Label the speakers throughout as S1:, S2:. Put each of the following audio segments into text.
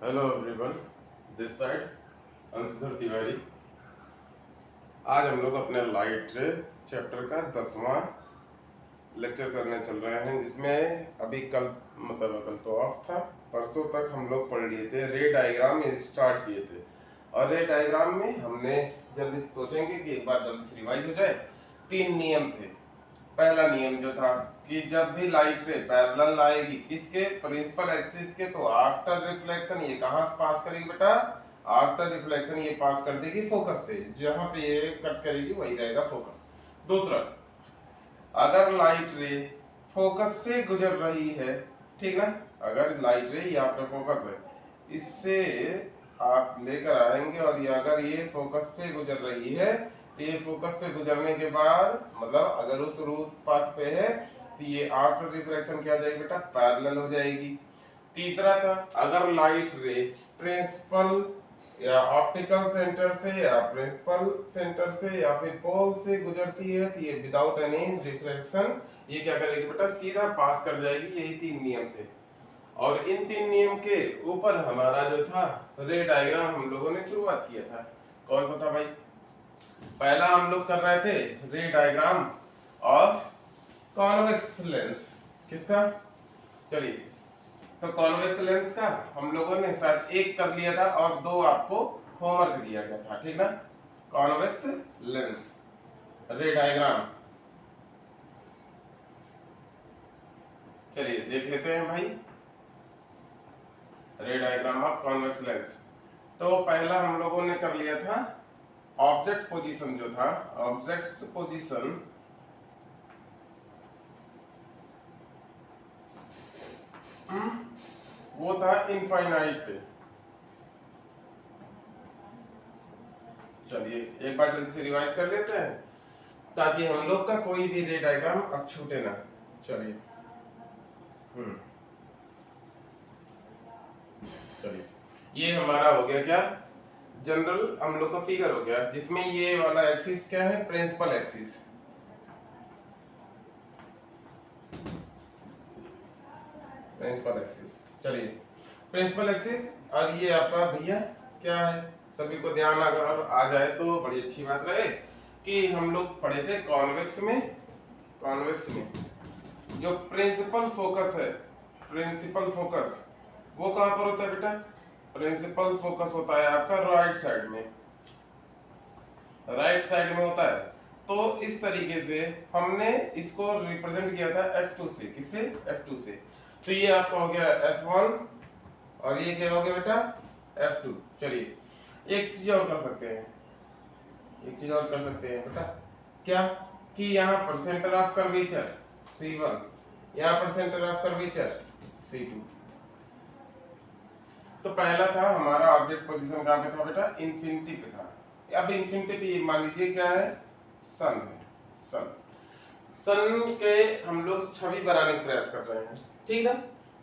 S1: Hello everyone, this side Anshdhar Tiwari. आज हम लोग अपने लाइट रे चैप्टर का 10वां लेक्चर करने चल रहे हैं, जिसमें अभी कल तो ऑफ था। परसों तक हम लोग पढ़ लिए थे, रे डायग्राम स्टार्ट किए थे। और रे डायग्राम में हमने जल्दी सोचेंगे कि एक बार जल्दी से रिवाइज हो जाए। 3 नियम थे। पहला नियम जो था कि जब भी लाइट रे पैरेलल आएगी किसके, प्रिंसिपल एक्सिस के, तो आफ्टर रिफ्लेक्शन ये कहां से पास करेगी बेटा? आफ्टर रिफ्लेक्शन ये पास कर देगी फोकस से, जहां पे ये कट करेगी वही रहेगा फोकस। दूसरा, अगर लाइट रे फोकस से गुजर रही है, ठीक ना, अगर लाइट रे यहाँ पे फोकस है, इससे आप लेकर आएंगे और ये अगर ये फोकस से गुजर रही है तो ये फोकस से गुजरने के बाद मतलब अगर उस रूट पाथ पे है तो ये आफ्टर रिफ्लेक्शन क्या हो जाएगी बेटा? पैरेलल हो जाएगी। तीसरा था, अगर लाइट रे प्रिंसिपल या ऑप्टिकल सेंटर से या प्रिंसिपल सेंटर से या फिर पोल से गुजरती है तो ये विदाउट एनी रिफ्लेक्शन ये क्या करेगी बेटा? सीधा पास कर जाएगी। यही 3 नियम थे और इन 3 नियम के ऊपर हमारा जो था रे डायग्राम हम लोगों ने शुरुआत किया था। कौन सा था भाई? पहला हम लोग कर रहे थे रे डायग्राम ऑफ कॉन्वेक्स लेंस। किसका? चलिए, तो कॉन्वेक्स लेंस का हम लोगों ने शायद 1 कर लिया था और 2 आपको होमवर्क दिया गया था, ठीक ना? कॉन्वेक्स लेंस रे डायग्राम, चलिए देख लेते हैं भाई। रे डायग्राम ऑफ कॉन्वेक्स लेंस, तो पहला हम लोगों ने कर लिया था ऑब्जेक्ट पोजीशन, जो था ऑब्जेक्ट्स पोजीशन वो था इनफाइनाइट पे। चलिए एक बार जल्दी से रिवाइज कर लेते हैं ताकि हम लोग का कोई भी रे डायग्राम अब छूटे ना। चलिए चलिए, ये हमारा हो गया क्या? जनरल हम लोग का फिगर हो गया, जिसमें ये वाला एक्सिस क्या है? Principal axis. प्रिंसिपल एक्सिस, चलिए प्रिंसिपल एक्सिस। और ये आपका भैया क्या है? सभी को ध्यान अगर आ जाए तो बड़ी अच्छी बात रहे कि हम लोग पढ़े थे कॉन्वेक्स में। कॉन्वेक्स में जो प्रिंसिपल फोकस है, प्रिंसिपल फोकस वो कहां पर होता है बेटा? प्रिंसिपल फोकस होता है आपका राइट साइड में, राइट साइड में होता है। तो इस तरीके से हमने इसको रिप्रेजेंट किया था F2 से। किससे? F2 से। तो ये आपका हो गया F1 और ये क्या हो गया बेटा? F2। चलिए एक चीज और कर सकते हैं, एक चीज और कर सकते हैं बेटा। क्या? कि यहाँ पर सेंटर ऑफ कर्वेचर C1, यहाँ पर सेंटर ऑफ कर्वेचर C2। तो पहला था हमारा ऑब्जेक्ट पोजीशन कहाँ पे था बेटा? इन्फिनिटी पे था। अब इन्फिनिटी पे मान लीजिए क्या है? सन है। सन, सन के हम लोग छवि बनाने का प्रयास कर रहे हैं, ठीक ना?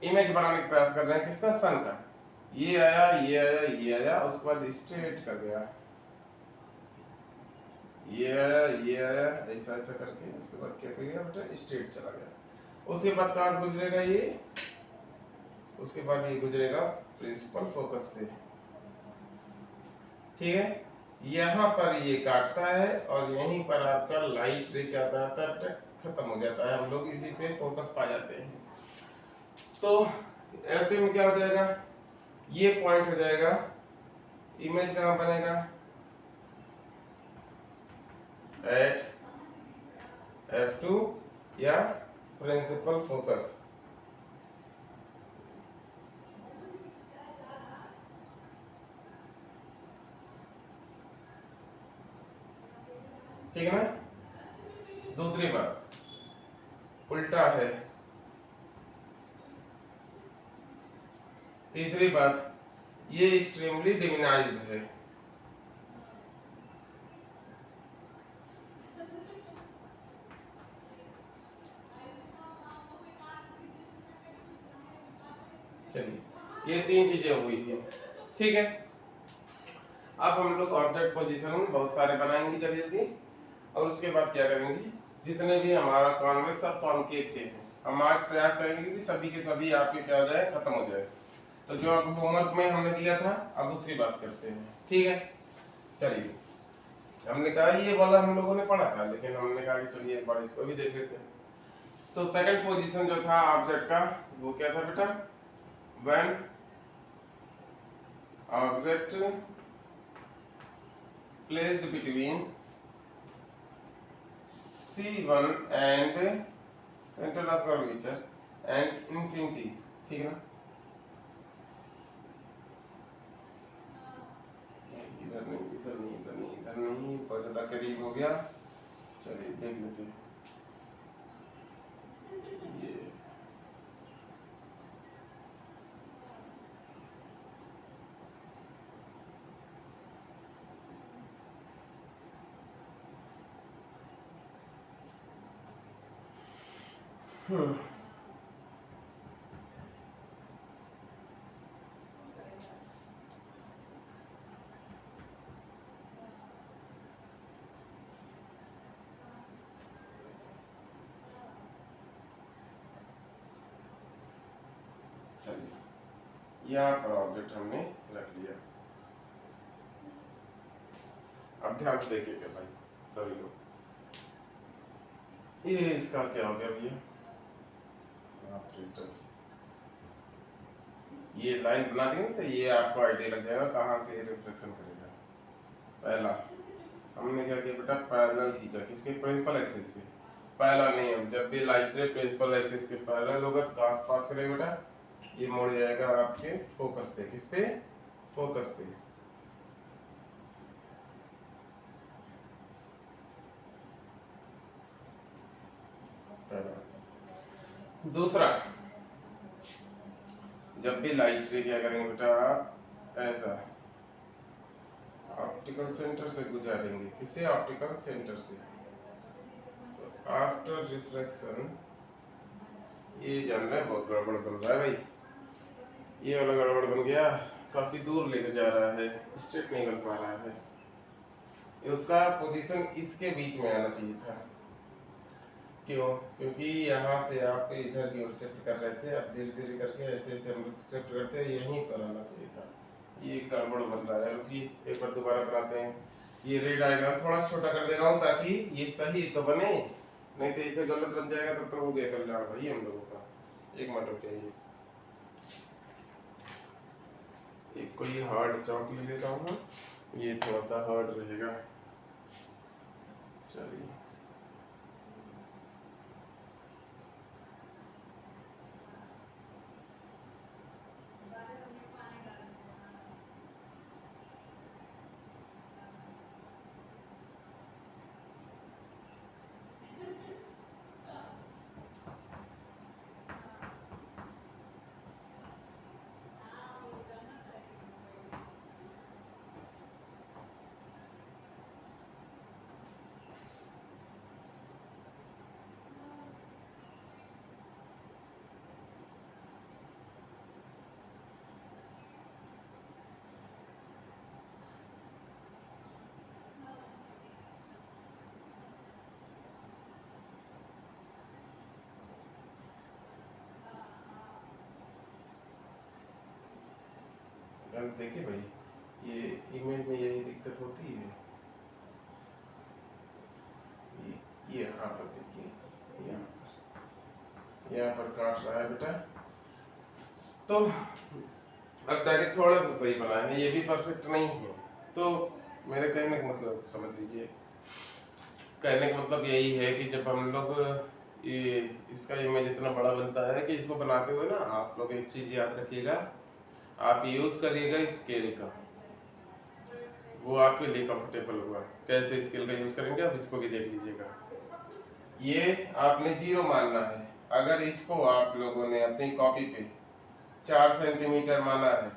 S1: इमेज बनाने का प्रयास कर रहे हैं। किसका? सन का। ये आया, ये आया, ये आया, उसके बाद स्ट्रेट कर गया, ये आया, ये आया, ऐसा ऐसा करके उसके बाद क्या कर गया बेटा? स्ट्रेट चला गया। उसके बाद कहाँ से गुजरेगा ये? उसके बाद ये गुजरेगा प्रिंसिपल फोकस से, ठीक है? यहाँ पर ये काटता है और यहीं पर आपका लाइट रे क्या आता है? खत्म हो जाता है। हम लोग इसी पे फोकस पा जाते हैं। तो ऐसे में क्या हो जाएगा? ये पॉइंट हो जाएगा, इमेज कहाँ बनेगा? एट F2 या प्रिंसिपल फोकस, ठीक है ना? दूसरी बात उल्टा है। तीसरी बात ये एक्सट्रीमली डिमिनाइज्ड है। चलिए ये 3 चीजें हुई थी, ठीक है? अब हम लोग ऑब्जेक्ट पोजीशन बहुत सारे बनाएंगे जल्दी जल्दी, और उसके बाद क्या करेंगे? जितने भी हमारा कॉन्वेक्स और कॉनकेव के हैं हम आज प्रयास करेंगे कि सभी के सभी आपके क्या हो जाए? खत्म हो जाए। तो जो अब होमवर्क में हमने दिया था अब उसकी बात करते हैं, ठीक है। चलिए, हमने कहा ये वाला हम लोगों ने पढ़ा था, लेकिन हमने कहा कि चलिए एक बार इसको भी देख लेते हैं। तो सेकंड पोजीशन जो था ऑब्जेक्ट का वो क्या था बेटा, when object placed between C1 and centre of curvature and infinity, ठीक है ना। इधर नहीं, इधर नहीं, इधर नहीं, इधर नहीं, बहुत ज्यादा करीब हो गया। चलिए देख लेते हैं ये। चलिए यहाँ पर ऑब्जेक्ट हमने रख लिया। अब ध्यान से देखिएगा भाई सभी लोग, ये इसका क्या हो गया भैया, ऑपरेटर्स, ये लाइन बना देंगे तो ये आपको आइडिया लग जाएगा कहाँ से रिफ्लेक्शन करेगा। पहला हमने क्या किया बेटा, पैरेलल खींचा, किसके, प्रिंसिपल एक्सिस के। पहला नियम, जब भी लाइट रे प्रिंसिपल एक्सिस के पैरेलल होगा तो आस पास करेगा बेटा, ये मुड़ जाएगा आपके फोकस पे, किस पे, फोकस पे। दूसरा, जब भी लाइट रे क्या करेंगे बेटा, ऐसा ऑप्टिकल सेंटर से गुजारेंगे, किससे, ऑप्टिकल सेंटर से। तो आफ्टर रिफ्लेक्शन, ये जान रहे हैं बहुत गड़बड़ बन रहा है भाई, ये वाला गड़बड़ बन गया, काफी दूर लेकर जा रहा है, स्ट्रेट नहीं बन पा रहा है। उसका पोजीशन इसके बीच में आना चाहिए था। क्यों, क्योंकि यहाँ से आप इधर की ओर शिफ्ट कर रहे थे, अब धीरे धीरे करके ऐसे ऐसे हम शिफ्ट करते हैं, यहीं पर आना चाहिए था। ये गड़बड़ बन रहा है, रुकिए एक बार दोबारा बनाते हैं। ये रे डायग्राम थोड़ा छोटा कर दे रहा हूँ ताकि ये सही तो बने, नहीं तो इसे गलत बन जाएगा तब तो हो गया कल्याण भाई हम लोगों का। एक मिनट रुक जाइए, एक कोई हार्ड चौक ले लेता हूँ, ये थोड़ा सा हार्ड रहेगा। चलिए देखिए भाई, ये इमेज में यही दिक्कत होती है। ये यहाँ पर देखिए, यहाँ पर काट रहा है बेटा, तो अब जाके थोड़ा सा सही बना है, ये भी परफेक्ट नहीं है। तो मेरे कहने का मतलब समझ लीजिए, कहने का मतलब यही है कि जब हम लोग ये इसका इमेज इतना बड़ा बनता है कि इसको बनाते हुए ना आप लोग एक चीज याद रखिएगा, आप यूज करिएगा स्केल का, वो आपके लिए कंफर्टेबल होगा। कैसे स्केल का यूज करेंगे आप इसको भी देख लीजिएगा। ये आपने 0 मानना है, अगर इसको आप लोगों ने अपनी कॉपी पे 4 सेंटीमीटर माना है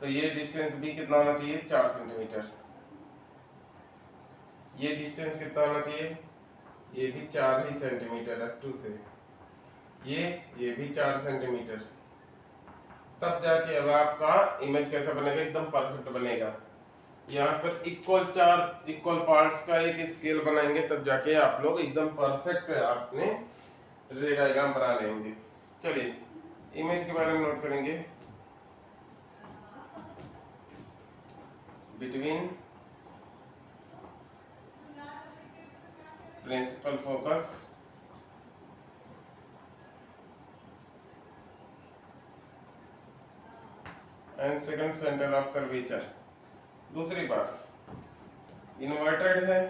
S1: तो ये डिस्टेंस भी कितना होना चाहिए, 4 सेंटीमीटर। ये डिस्टेंस कितना होना चाहिए, ये भी 4 ही सेंटीमीटर F2 से, ये भी 4 सेंटीमीटर। तब जाके अब आपका इमेज कैसा बनेगा, एकदम परफेक्ट बनेगा। यहाँ पर इक्वल पार्ट्स का एक स्केल बनाएंगे तब जाके आप लोग एकदम परफेक्ट आपने रे डायग्राम बना लेंगे। चलिए इमेज के बारे में नोट करेंगे, between principal focus and second centre of curvature. दूसरी बात, इन्वर्टेड है।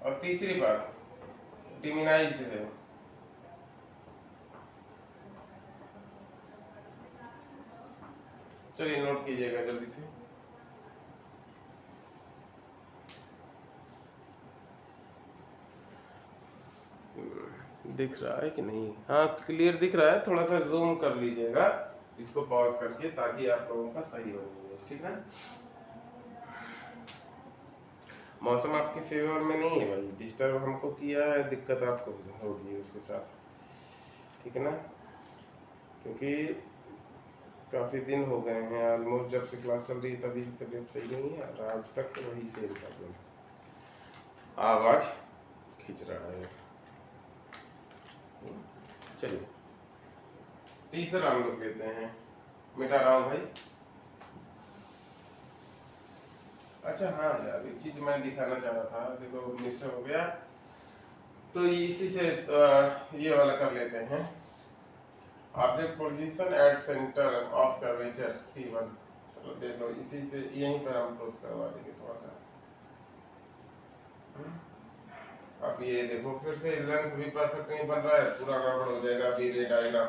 S1: और तीसरी बात, डिमिनाइज्ड है। चलिए नोट कीजिएगा जल्दी से। दिख रहा है कि नहीं? हाँ क्लियर दिख रहा है। थोड़ा सा जूम कर लीजिएगा इसको पॉज करके, ताकि आप लोगों का सही हो जाए, ठीक है। मौसम आपके फेवर में नहीं है भाई, डिस्टर्ब हमको किया है, दिक्कत आपको होगी उसके साथ, ठीक है ना। क्योंकि काफ़ी दिन हो गए हैं ऑलमोस्ट, जब से क्लास चल रही है तभी से तबीयत सही नहीं है, और आज तक वही सेम प्रॉब्लम, आवाज़ खींच रहा है। चलिए तीसरा हम लोग लेते हैं, मिटा रहा हूँ भाई। अच्छा हाँ यार, एक चीज मैं दिखाना चाह रहा था, देखो मिस्टेक हो गया, तो इसी से ये वाला कर लेते हैं, object position at centre of curvature C1। चलो देख लो, इसी से यहीं पर हम प्रूफ करवा देंगे थोड़ा सा। अब ये देखो फिर से लेंस भी परफेक्ट नहीं बन रहा है, पूरा गड़बड़ हो जाएगा। ये रे डायग्राम,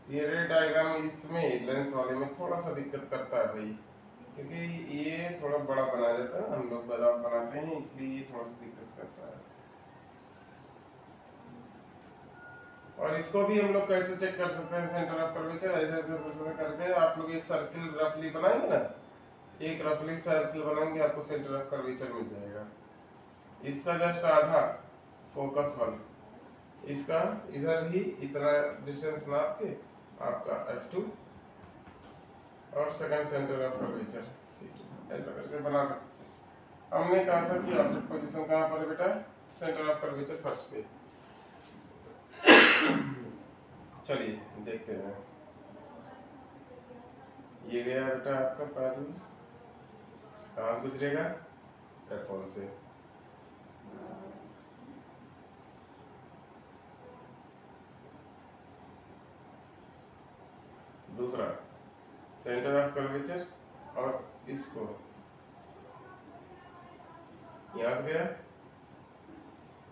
S1: ये रे डायग्राम इसमें लेंस वाले में थोड़ा सा दिक्कत करता है भाई, क्योंकि ये थोड़ा बड़ा बना जाता है, हम लोग बड़ा बनाते हैं, इसलिए ये थोड़ा सा दिक्कत करता है। और इसको भी हम लोग कैसे चेक कर सकते हैं, सेंटर ऑफ कर्वेचर ऐसे ऐसे ऐसे करके आप लोग एक सर्किल रफली बनाएंगे ना, एक रफली सर्किल बनाएंगे, आपको सेंटर ऑफ कर्वेचर मिल जाएगा। इसका जस्ट आधा फोकस 1, इसका इधर ही इतना डिस्टेंस नाप के आपका F2 और second centre of curvature C2 ऐसा करके बना सकते हैं। हमने कहा था कि ऑब्जेक्ट पोजीशन कहाँ पर है बेटा, सेंटर ऑफ कर्वेचर फर्स्ट पे। चलिए देखते हैं, ये गया बेटा आपका पैरल, कहाँ से गुजरेगा, F1 से। दूसरा सेंटर ऑफ कर्वेचर, और इसको यहाँ से गया।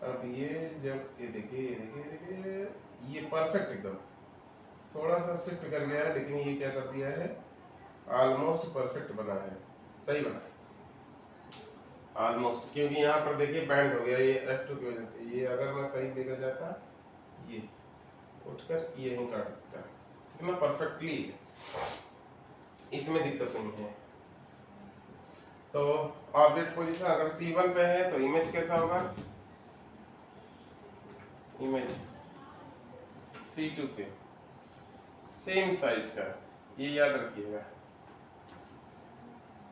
S1: अब ये जब ये देखिए, ये देखिए, ये देखिए, ये परफेक्ट एकदम, थोड़ा सा शिफ्ट कर गया है, लेकिन ये क्या कर दिया है, ऑलमोस्ट परफेक्ट बना है, सही बना है ऑलमोस्ट। क्योंकि यहाँ पर देखिए बैंड हो गया, ये F2 की वजह से। ये अगर मैं सही लेकर जाता, ये उठकर ये यहीं काट देता, इतना परफेक्टली इसमें दिक्कत नहीं है। तो ऑब्जेक्ट पोजीशन अगर C1 पे है तो इमेज कैसा होगा, इमेज C2 पे सेम साइज का, ये याद रखिएगा।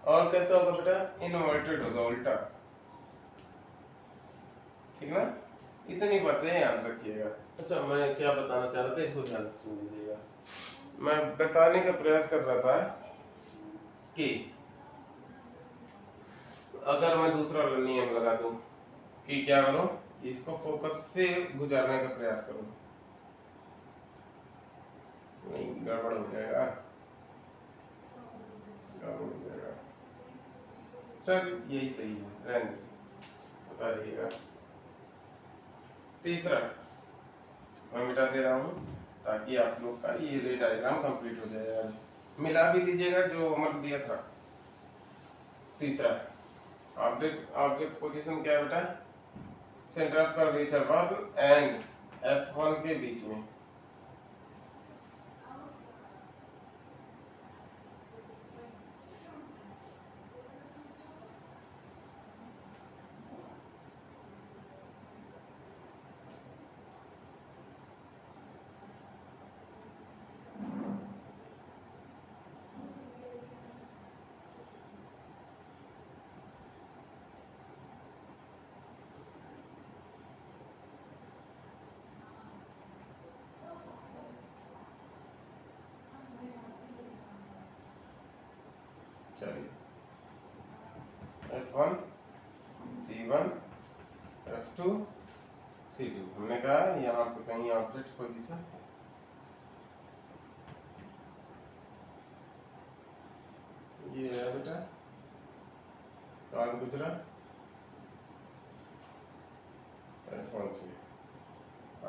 S1: और कैसा होगा बेटा, इनवर्टेड होगा, उल्टा, ठीक ना। इतनी बातें याद रखिएगा। अच्छा मैं क्या बताना चाह रहा था, इसको ध्यान से सुन लीजिएगा। मैं बताने का प्रयास कर रहा था कि अगर मैं दूसरा नियम लगा दूं कि क्या करूं, इसको फोकस से गुजारने का प्रयास करूं, नहीं गड़बड़ हो जाएगा, गड़बड़ हो जाएगा। चल यही सही है, रहने दीजिए, बता रहिएगा। तीसरा मैं मिटा दे रहा हूँ ताकि आप लोग का ये रे डायग्राम कंप्लीट हो जाए। आज मिला भी लीजिएगा जो होमवर्क दिया था। तीसरा ऑब्जेक्ट, ऑब्जेक्ट पोजीशन क्या है बेटा, centre of curvature 1 and F1 के बीच में। चलिए F1 C1 F2 C2 हमने कहा यहाँ पे कहीं ऑब्जेक्ट पोजीशन ये है बेटा, कहाँ से गुजरा F1 से।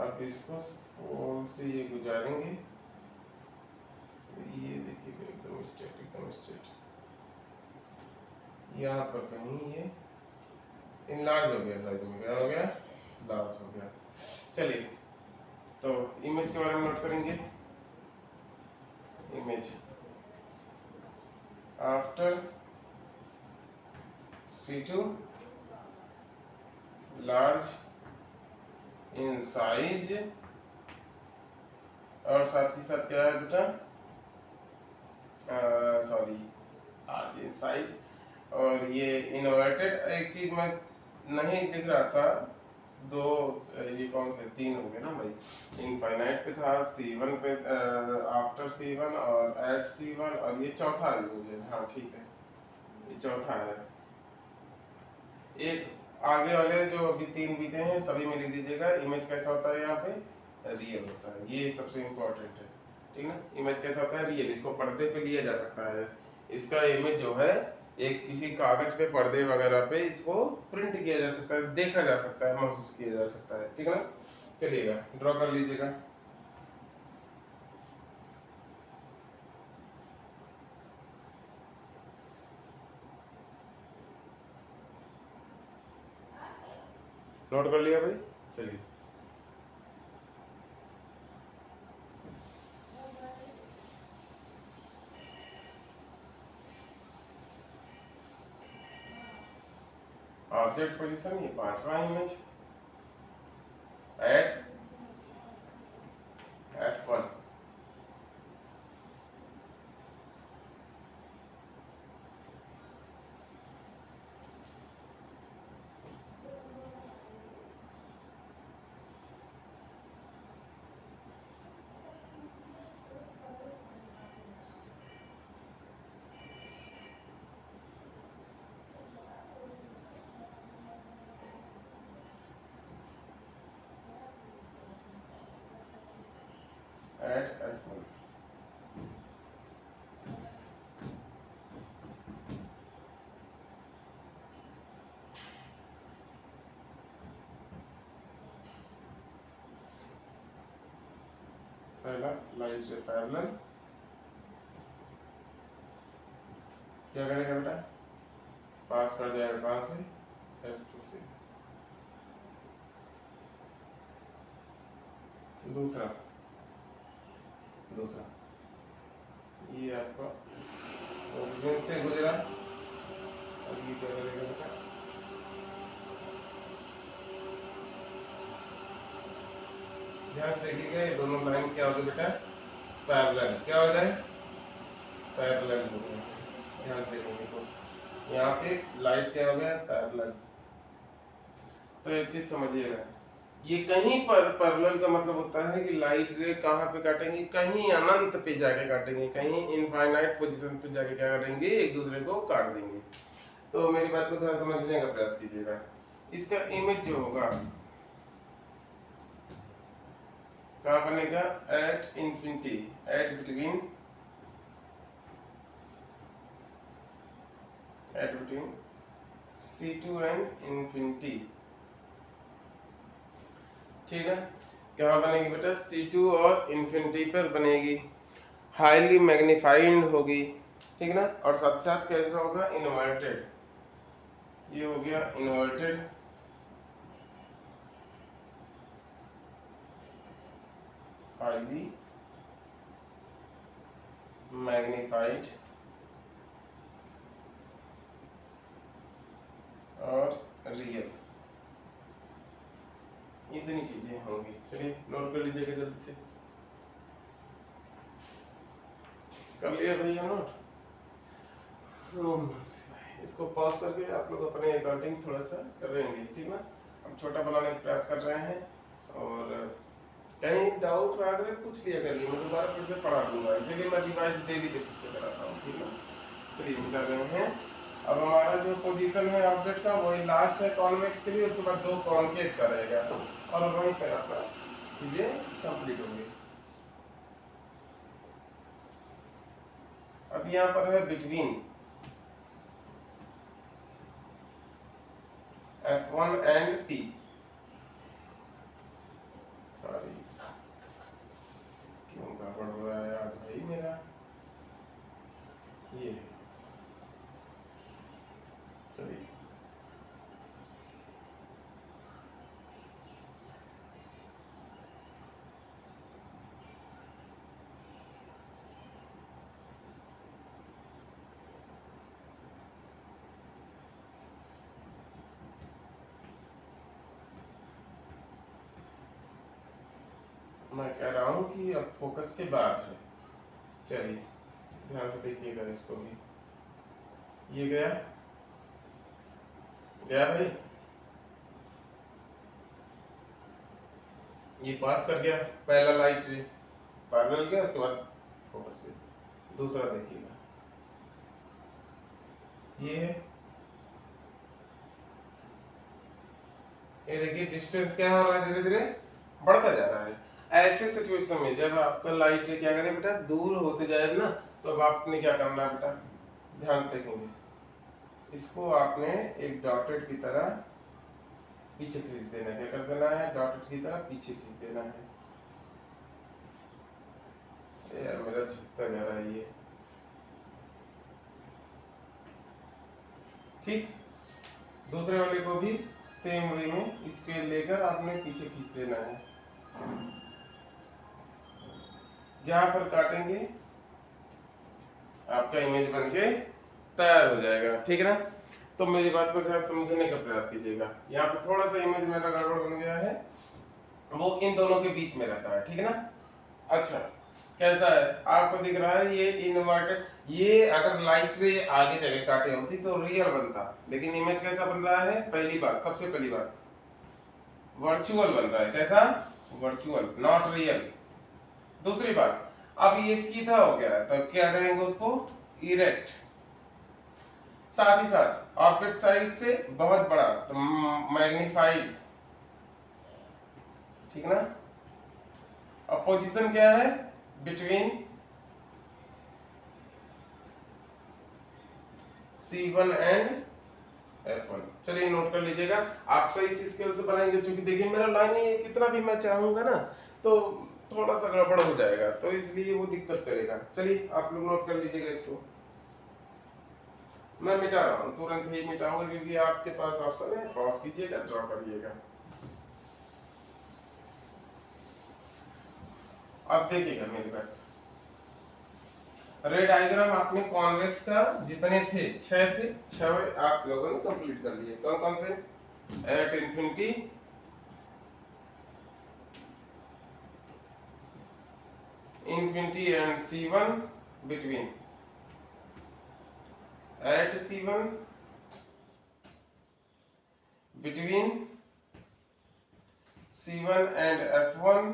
S1: अब इसको पोल से ये गुजारेंगे, ये देखिए एकदम स्ट्रेट, एकदम स्ट्रेट। यहाँ पर कहीं ये इनलार्ज हो गया, साइज में क्या हो गया, लार्ज हो गया। चलिए तो इमेज के बारे में नोट करेंगे। Image after C2 large in size, और साथ ही साथ क्या है बेटा, सॉरी लार्ज इन साइज, और ये इन्वर्टेड। एक चीज मैं नहीं दिख रहा था, दो ये कौन से तीन हो गए ना भाई, इनफाइनाइट पे था, C1 पे, आफ्टर C1 और एट C1, और ये चौथा है मुझे, हाँ ठीक है ये चौथा है। एक आगे वाले जो अभी तीन बीते हैं सभी में लिख दीजिएगा। इमेज कैसा होता है, यहाँ पे रियल होता है, ये सबसे इम्पोर्टेंट है, ठीक ना। इमेज कैसा होता है, रियल, इसको पर्दे पे लिया जा सकता है। इसका इमेज जो है एक किसी कागज पे, पर्दे वगैरह पे इसको प्रिंट किया जा सकता है, देखा जा सकता है, महसूस किया जा सकता है, ठीक है ना। चलिएगा ड्रॉ कर लीजिएगा। नोट कर लिया भाई, चलिए ऑब्जेक्ट पोजीशन, ये पांचवा image at F1, eight F1। पहला लाइट से पैरेलल, क्या करेगा बेटा, पास कर जाएगा कहाँ से, F2 से। दूसरा ये आपका ओरिजिन से गुजरा, अब ये क्या करेगा बेटा, ध्यान से देखिएगा, ये दोनों लाइन क्या हो गए बेटा, पैरेलल। क्या हो जाए, पैरेलल हो गया। ध्यान से देखेंगे तो यहाँ पे लाइट क्या हो गया, पैरेलल। तो एक चीज समझिएगा, ये कहीं पर पैरेलल का मतलब होता है कि लाइट रे कहाँ पे काटेंगे, कहीं अनंत पे जाके काटेंगे, कहीं इनफाइनाइट पोजीशन पे जाके क्या करेंगे, एक दूसरे को काट देंगे। तो मेरी बात को थोड़ा समझने का प्रयास कीजिएगा। इसका इमेज जो होगा कहाँ बनेगा, at infinity, at between C2 and infinity, ठीक है। कहाँ बनेगी बेटा, C2 और इंफिनिटी पर बनेगी, हाईली मैग्नीफाइड होगी, ठीक ना। और साथ साथ कैसा होगा, इन्वर्टेड, ये हो गया इन्वर्टेड, हाईली मैग्नीफाइड और रियल, इतनी चीजें होंगी। चलिए नोट कर लीजिएगा जल्दी से, कर लिया भैया नोट। इसको पॉज करके आप लोग अपने अकाउंटिंग थोड़ा सा कर रहेंगे, ठीक ना। हम छोटा बनाने का प्रयास कर रहे हैं, और कहीं डाउट अगर पूछ लिया करिए, मैं दोबारा फिर से पढ़ा दूंगा, इसीलिए मैं रिवाइज डेली बेसिस पे कराता हूँ, ठीक है। चलिए मिटा रहे हैं। अब हमारा जो पोजीशन है ऑब्जेक्ट का वही लास्ट है कॉन्वेक्स के लिए, उसके बाद 2 कॉन्केव का रहेगा और वहीं पर अपना चीजें कंप्लीट होंगी। अब यहाँ पर है between F1 and P। Sorry क्यों गड़बड़ हो रहा है आज भाई मेरा। ये चलिए मैं कह रहा हूँ कि अब फोकस के बाद है। चलिए ध्यान से देखिएगा इसको भी। ये गया गया भाई, ये पास कर गया पहला लाइट रे, पैरेलल गया, उसके बाद फोकस से दूसरा देखिएगा। ये है, ये देखिए डिस्टेंस क्या हो रहा है, धीरे धीरे बढ़ता जा रहा है। ऐसे सिचुएशन में जब आपका लाइट रे क्या करे बेटा, दूर होते जाए ना, तो अब आपने क्या करना है बेटा, ध्यान से देखेंगे, इसको आपने एक डॉटेड की तरह पीछे खींच देना है। क्या कर देना है, डॉटेड की तरह पीछे खींच देना है। यार मेरा झुकता जा रहा है ये, ठीक। दूसरे वाले को भी सेम वे में स्केल लेकर आपने पीछे खींच देना है। जहां पर काटेंगे आपका इमेज बनके तैयार हो जाएगा, ठीक है ना। तो मेरी बात को ध्यान समझने का प्रयास कीजिएगा। यहाँ पे थोड़ा सा इमेज मेरा गड़बड़ बन गया है, वो इन दोनों के बीच में रहता है, ठीक है ना। अच्छा कैसा है आपको दिख रहा है, ये इनवर्टेड, ये अगर लाइट रे आगे जगह काटे होती तो रियल बनता, लेकिन इमेज कैसा बन रहा है, पहली बात, सबसे पहली बात वर्चुअल बन रहा है। कैसा, वर्चुअल, नॉट रियल। दूसरी बात, अब ये सीधा हो गया है, तब क्या करेंगे उसको, इरेक्ट। साथ ही साथ ऑब्जेक्ट साइज से बहुत बड़ा, तो मैग्नीफाइड, ठीक ना। अब पोजीशन क्या है, बिटवीन C1 एंड F1। चलिए नोट कर लीजिएगा, आप सही स्केल से बनाएंगे, क्योंकि देखिए मेरा लाइन ही कितना भी मैं चाहूंगा ना तो थोड़ा सा गड़बड़ हो जाएगा, तो इसलिए वो दिक्कत करेगा। चलिए आप लोग नोट कर लीजिएगा इसको। मैं मिटा रहा हूँ, तुरंत ही मिटाऊंगा, क्योंकि आपके पास ऑप्शन है, पॉज कीजिएगा, ड्रॉ करिएगा। अब देखिएगा मेरी बात, रे डायग्राम आपने कॉन्वेक्स का जितने थे 6 थे, 6 आप लोगों ने कंप्लीट कर लिए। कौन कौन से, at infinity, infinity and C1, between at C1, between C1 and F1,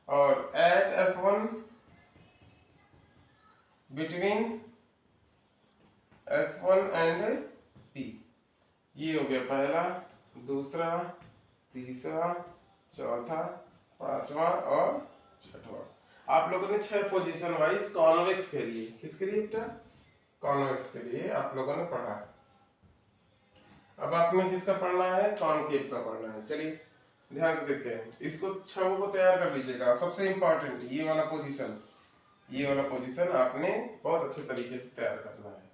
S1: और eight F1, between F1 and P। ये हो गया पहला, दूसरा, तीसरा, चौथा, पांचवा और छठवां। आप लोगों ने 6 पोजीशन वाइज कॉन्वेक्स के लिए, किसके लिए बेटा, कॉन्वेक्स के लिए आप लोगों ने पढ़ा। अब आपने किसका पढ़ना है, कॉनकेव का पढ़ना है। चलिए ध्यान से देखते हैं, इसको 6 को तैयार कर लीजिएगा। सबसे इंपॉर्टेंट ये वाला पोजीशन, ये वाला पोजीशन आपने बहुत अच्छे तरीके से तैयार करना है।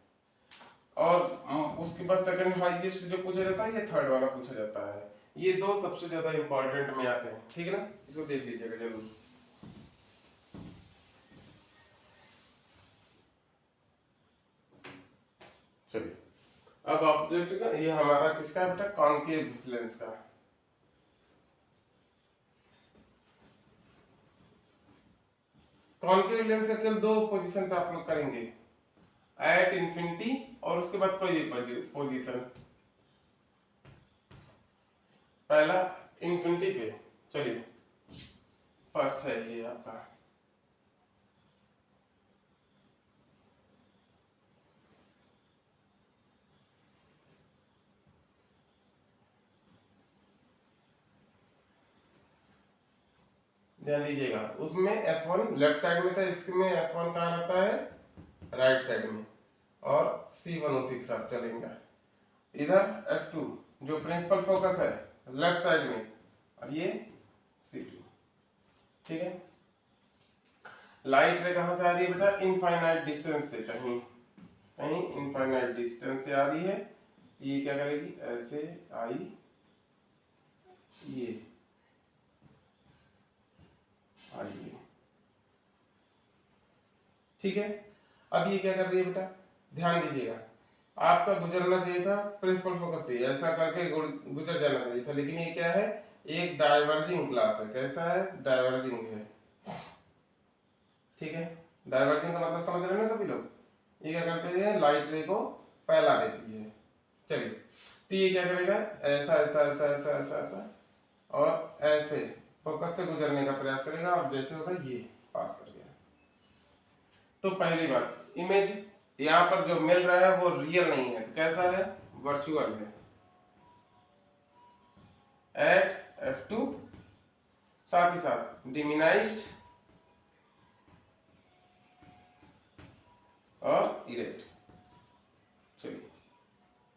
S1: और उसके बाद सेकंड हाईएस्ट जो पूछा जाता है, ये थर्ड वाला पूछा जाता है। ये 2 सबसे ज्यादा इंपॉर्टेंट में आते हैं, ठीक है ना। इसको देख लीजिएगा जरूर। चलिए अब ऑब्जेक्ट का, ये हमारा किसका है बेटा, कॉनकेव लेंस का। कॉनकेव लेंस का केवल 2 पोजीशन पे आप लोग करेंगे, एट इंफिनिटी और उसके बाद कोई भी पोजीशन। पहला इंफिनिटी पे, चलिए फर्स्ट है ये आपका, ध्यान दीजिएगा, उसमें F1 लेफ्ट साइड में था, इसमें F1 कहाँ रहता है, राइट साइड में, और C1 उसी के साथ चलेगा। इधर F2 जो प्रिंसिपल फोकस है लेफ्ट साइड में, और ये C2। ठीक है, लाइट रे कहाँ से आ रही है बेटा, इनफाइनाइट डिस्टेंस से, कहीं कहीं इनफाइनाइट डिस्टेंस से आ रही है। ये क्या करेगी, ऐसे आई, ये आई, ठीक है। अब ये क्या कर रही है बेटा, ध्यान दीजिएगा, आपका गुजरना चाहिए था प्रिंसिपल फोकस से, ऐसा करके गुजर जाना चाहिए था, लेकिन ये क्या है, एक डाइवर्जिंग क्लास है। कैसा है, डाइवर्जिंग है। ठीक है, डाइवर्जिंग का मतलब समझ रहे हैं ना सभी लोग। ये क्या करते हैं, लाइट रे को फैला देती है। चलिए, तो ये क्या करेगा, ऐसा ऐसा ऐसा ऐसा ऐसा ऐसा, और ऐसे फोकस से गुजरने का प्रयास करेगा, और जैसे होगा ये पास कर गया। तो पहली बात, इमेज यहाँ पर जो मिल रहा है वो रियल नहीं है, तो कैसा है, वर्चुअल है। एट F2, साथ ही साथ डिमिनाइज्ड और इरेक्ट। चलिए,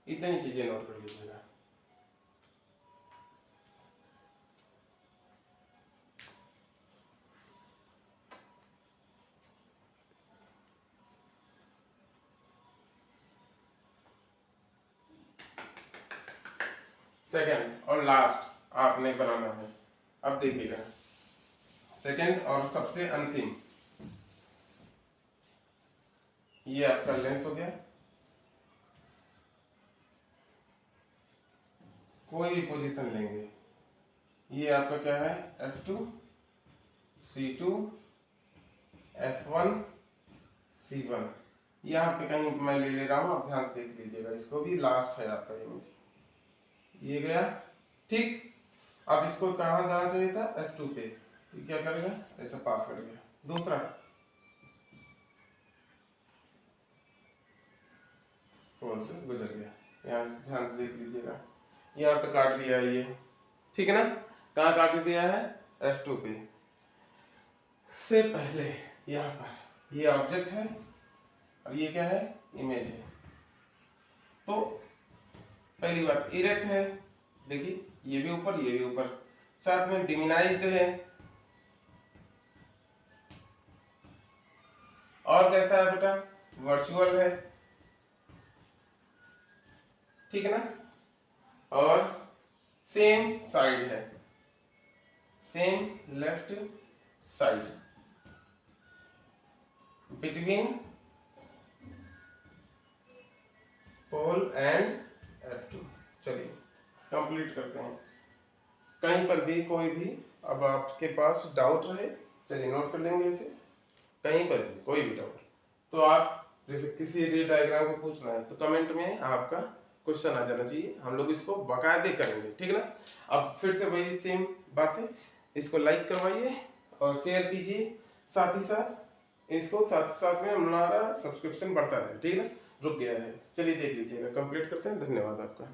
S1: इतनी चीजें नोट कर लीजिएगा। सेकंड और लास्ट आपने बनाना है। अब देखिएगा, सेकंड और सबसे अंतिम, ये आपका लेंस हो गया। कोई भी पोजीशन लेंगे, ये आपका क्या है, F2, C2, F1, C1। यहाँ पे कहीं मैं ले रहा हूँ, अब ध्यान से देख लीजिएगा, इसको भी लास्ट है आपका इमेज, ये गया। ठीक, अब इसको कहाँ जाना चाहिए था, F2 पे, तो क्या करेगा, ऐसा पास कर गया। दूसरा पोल से गुजर गया, यहाँ से ध्यान से देख लीजिएगा, यहाँ पे काट दिया है ये, ठीक है ना। कहाँ काट दिया है, F2 पे से पहले, यहाँ पर ये ऑब्जेक्ट है और ये क्या है, इमेज है। तो पहली बात इरेक्ट है, देखिए ये भी ऊपर ये भी ऊपर, साथ में डिमिनाइज्ड है, और कैसा है बेटा, वर्चुअल है, ठीक है ना, और सेम साइड है, same left side between pole and F2। चलिए कंप्लीट करते हैं। कहीं पर भी कोई भी अब आपके पास डाउट रहे, चलिए नोट कर लेंगे इसे, कहीं पर भी कोई भी डाउट, तो आप जैसे किसी रे डायग्राम को पूछना है तो कमेंट में आपका क्वेश्चन आ जाना चाहिए, हम लोग इसको बाकायदे करेंगे, ठीक है ना। अब फिर से वही सेम बात है, इसको लाइक करवाइए और शेयर कीजिए, साथ ही साथ इसको साथ साथ में हमारा सब्सक्रिप्शन बढ़ता रहे, ठीक है ना। रुक गया है, चलिए देख लीजिएगा, कंप्लीट करते हैं। धन्यवाद आपका।